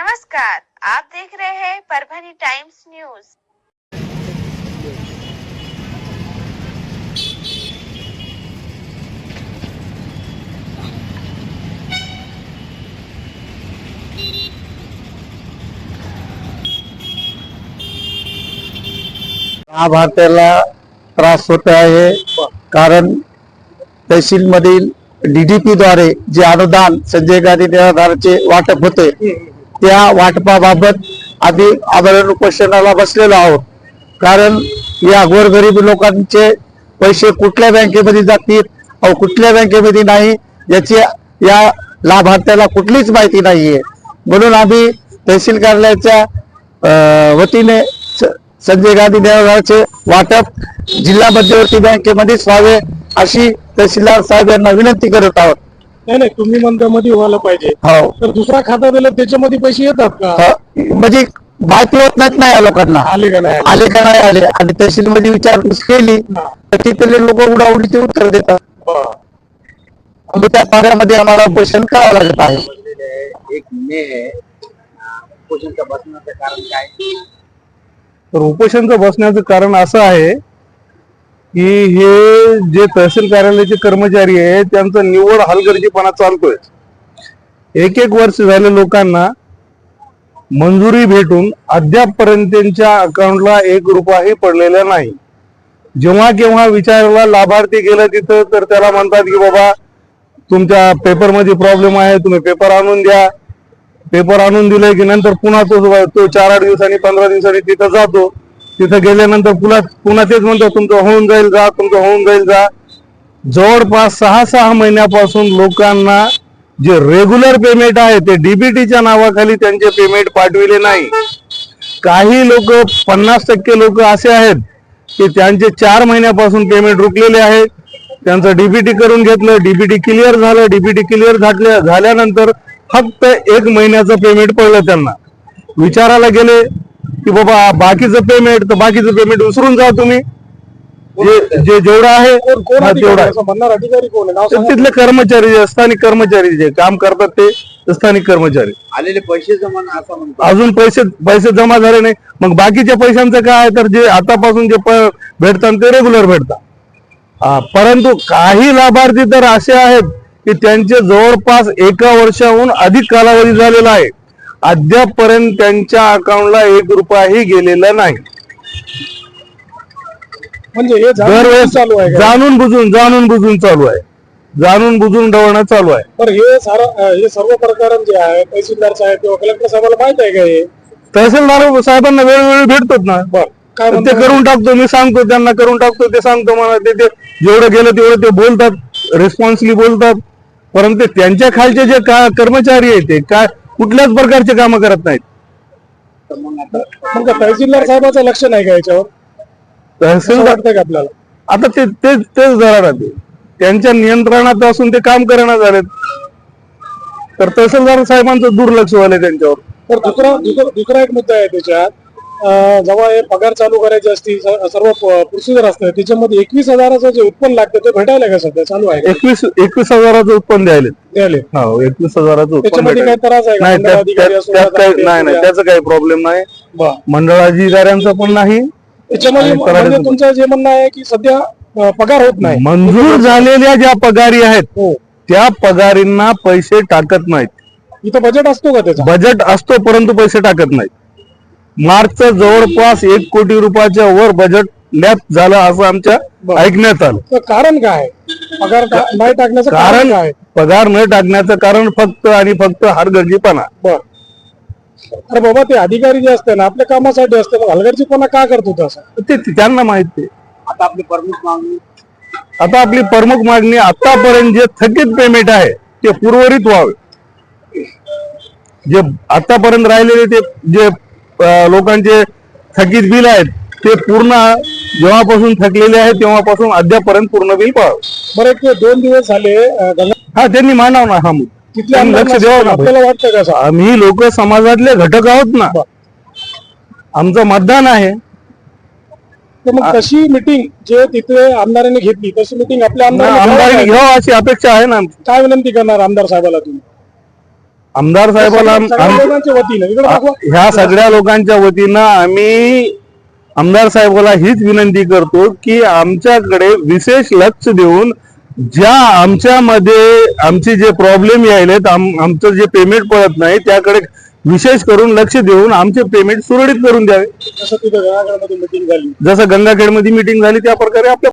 नमस्कार, आप देख रहे हैं परभणी टाइम्स न्यूज। लाभार्थ्याला त्रास होत आहे, कारण तहसील मधील DDP द्वारे जे अनुदान संजय गांधी निराधारचे वाटप होते त्या वाटपाबाबत आधी आंदोलन उपोषणाला बसलेलो आहोत। कारण या गोरगरीब लोकांचे पैसे कुठल्या बँकेमध्ये जातील व कुठल्या बँकेमध्ये नाही याची या लाभार्थ्याला कुठलीच माहिती नाहीये। म्हणून आम्ही तहसील कार्यालयाच्या वतीने संजय गांधी निराधारचे वाटप जिल्हा मध्यवर्ती बँकेमध्येच व्हावे अशी तहसीलदार साहेब यांना विनंती करत आहोत। नाही तुम्ही म्हणता मध्ये व्हायला पाहिजे, हो तर दुसरा खाता दिला त्याच्यामध्ये पैसे येतात का? म्हणजे माहिती होत नाहीत ना या लोकांना, आले का नाही आले का नाही आले, आणि तहसील मध्ये विचारपूस केली तर तिथले लोक उडाउडीचे उत्तर देतात। त्या कार्यामध्ये आम्हाला उपोषण करावं लागत आहे। एक मे है, उपोषणचं बसण्याचं कारण काय? तर उपोषणचं बसण्याचं कारण असं आहे की हे जे तहसील कार्यालयाचे कर्मचारी आहेत त्यांचा निव्वळ हलगर्जीपणा चालतोय। एक वर्ष झाले लोकांना मंजुरी भेटून अद्यापपर्यंत त्यांच्या अकाउंटला 1 रुपयाही पडलेला नाही। जेव्हा केव्हा विचारायला लाभार्थी गेलं तिथं तर त्याला म्हणतात की बाबा तुमच्या पेपरमध्ये प्रॉब्लेम आहे, तुम्ही पेपर आणून द्या। पेपर आणून दिले की नंतर पुन्हा तो 4-8 दिवसांनी 15 दिवसांनी तिथं जातो। तिथं गेल्यानंतर पुन्हा तेच म्हणतो तुमचं होऊन जाईल जा, तुमचं होऊन जाईल जा। जवळपास 6 महिन्यापासून लोकांना जे रेग्युलर पेमेंट आहे ते DBTच्या नावाखाली त्यांचे पेमेंट पाठविले नाही। काही लोक 50% लोक असे आहेत की त्यांचे 4 महिन्यापासून पेमेंट रुकलेले आहे। त्यांचं DBT करून घेतलं, DBT क्लिअर झालं, DBT क्लिअर झाल्यानंतर फक्त 1 महिन्याचं पेमेंट पडलं। त्यांना विचारायला गेले की बाबा बाकीचं पेमेंट, तर बाकीचं पेमेंट विसरून जा तुम्ही, जे जेवढं आहे तेवढा। अधिकारी कोण आहे? तिथले कर्मचारी, स्थानिक कर्मचारी जे काम करतात ते स्थानिक कर्मचारी। आलेले पैसे जमा असं म्हणतात, अजून पैसे जमा झाले नाही। मग बाकीच्या पैशांचं काय, तर जे आतापासून जे भेटतात ते रेग्युलर भेटतात। परंतु काही लाभार्थी तर असे आहेत की त्यांचे जवळपास 1 वर्षाहून अधिक कालावधी झालेला आहे, अद्यापपर्यंत त्यांच्या अकाउंटला 1 रुपयाही गेलेला नाही। म्हणजे हे दरवेळेस चालू आहे, जाणून बुजून चालू आहे, जाणून बुजून डवणं चालू आहे। तर हे सर्व प्रकरण जे आहे तहसीलदार साहेब किंवा कलेक्टर साहेबांना माहित आहे का? हे तहसीलदार साहेबांना वेळोवेळी भेटतात ना, काय ते करून टाकतो, मी सांगतो त्यांना करून टाकतो, ते सांगतो मला, ते जेवढं गेलं तेवढं ते बोलतात, रिस्पॉन्सिबली बोलतात। परंतु त्यांच्या खालचे जे कर्मचारी आहेत ते काय कुठल्याच प्रकारचे कामं करत नाहीत। मग तहसीलदार साहेबाचं लक्ष नाही का याच्यावर? तहसीलदार वाटतंय का आपल्याला? आता तेच जरा राहते, त्यांच्या नियंत्रणात असून ते काम करणं झालेत, तर तहसीलदार साहेबांचं दुर्लक्ष व्हायला त्यांच्यावर। तर दुसरा एक मुद्दा आहे त्याच्यात, जेव्हा हे पगार चालू करायचे असतील, सर्व प्रोसिजर असतं त्याच्यामध्ये 21,000चं जे उत्पन्न लागतं ते भेटायला का सध्या चालू आहे? 21,000चं उत्पन्न द्यायले। हो, 21,000चं त्याच्यामध्ये काय त्रास आहे का? नाही, त्याचं काही प्रॉब्लेम नाही, मंडळाधिकाऱ्यांचा पण नाही। त्याच्यामध्ये म्हणजे तुमचं जे म्हणणं आहे की सध्या पगार होत नाही, मंजूर झालेल्या ज्या पगारी आहेत त्या पगारींना पैसे टाकत नाहीत। इथं बजेट असतो का त्याचा? बजेट असतो परंतु पैसे टाकत नाहीत। मार्चचं जवळपास 1 कोटी रुपयाच्या वर बजेट लॅप झालं असं आमच्या ऐकण्यात आलं। तर कारण काय पगार नाही टाकण्याचं कारण काय? पगार न टाकण्याचं कारण फक्त आणि फक्त हलगर्जीपणा। अरे बाबा, ते अधिकारी जे असते ना आपल्या कामासाठी असते, मग हलगर्जीपणा का करतो तसं? ते त्यांना माहिती। आता आपली प्रमुख मागणी आतापर्यंत जे थकीत पेमेंट आहे ते पूर्वरित व्हावे। जे आतापर्यंत राहिलेले ते जे लोकांचे थकीत बिल आहेत ते पूर्ण जेव्हापासून थकलेले आहेत तेव्हापासून अद्यापर्यंत पूर्ण बिल पाहावं। बरं, एक 2 दिवस झाले त्यांनी मानाव ना, हा लक्ष द्यावं ना। आपल्याला वाटतं का आम्ही लोक समाजातले घटक आहोत ना, आमचं मतदान आहे। मग तशी मीटिंग जे तिथे आमदारांनी घेतली तशी मीटिंग आपल्या आमदारांनी घ्यावं अशी अपेक्षा आहे ना। काय विनंती करणार आमदार साहेबाला तुम्ही? आमदार साहेबाला सगळ्या लोकांच्या वतीनं इकडे दाखवा. ह्या सगळ्या लोकांच्या वतीनं आम्ही आमदार साहेबाला हीच विनंती करतो की आमच्याकडे विशेष लक्ष देऊन ज्या आमच्यामध्ये आमचे जे प्रॉब्लेम यायलेत आमचं जे पेमेंट पडत नाही त्याकडे विशेष करून लक्ष देऊन आमचे पेमेंट सुरळीत करून द्यावे. जसं तिथं गंगागडमध्ये मीटिंग झाली जसं गंगाखेडमध्ये मीटिंग झाली त्या प्रकारे आपल्या